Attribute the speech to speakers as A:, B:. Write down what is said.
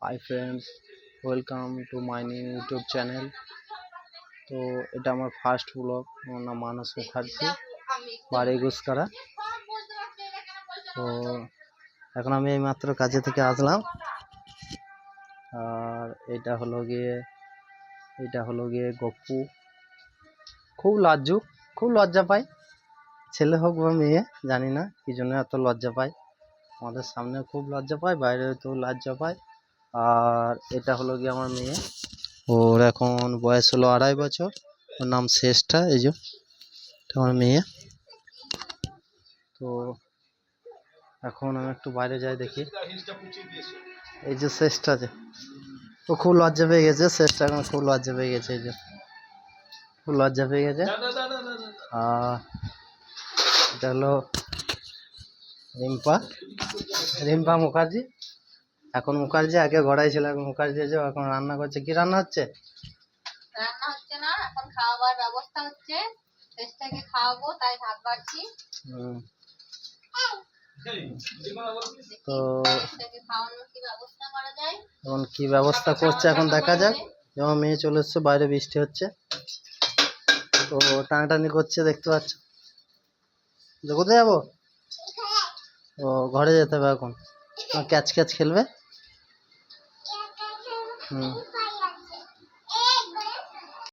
A: Hi friends, welcome to my new YouTube channel. তো এটা আমার ফার্স্ট ব্লগ। আমার নাম মানস মুখার্জি, বাড়ি গুসকারা। তো এখন আমি এই মাত্র কাজে থেকে আসলাম। আর এটা হলো গিয়ে গপ্পু। খুব লাজুক, খুব লজ্জা পায়, ছেলে হোক বা মেয়ে জানি না কি জন্য এত লজ্জা পায়। আমাদের সামনে খুব লজ্জা পায়, বাইরে তো লজ্জা পায়। আর এটা হলো গিয়ে আমার মেয়ে, ওর এখন বয়স হলো 2.5 বছর। ওর নাম শেষটা, এই যে আমার মেয়ে। তো এখন আমি একটু বাইরে যাই, দেখি এই যে শেষটা, যে ও খুব লজ্জা পেয়ে গেছে। শেষটা এখন খুব লজ্জা পেয়ে গেছে, এই যে খুব লজ্জা পেয়ে গেছে। আর এটা হলো রিম্পা মুখার্জি। এখন মুখার্জি, আগে গড়াই ছিল, এখন মুখার্জি। যে এখন রান্না করছে। কি রান্না হচ্ছে?
B: রান্না হচ্ছে না, এখন খাওয়াবার ব্যবস্থা হচ্ছে। শেষটাকে খাওয়াবো, তাই ভাত বাড়ছি।
A: তো
B: খাওয়ানোর কি ব্যবস্থা করা যায়,
A: এখন কি ব্যবস্থা করছে এখন দেখা যাক। যেমন মেয়ে চলে এসছে, বাইরে বৃষ্টি হচ্ছে, তো টানাটানি করছে, দেখতে পাচ্ছ। কোথায় যাবো? ও ঘরে যেতে হবে এখন। ক্যাচ ক্যাচ খেলবে।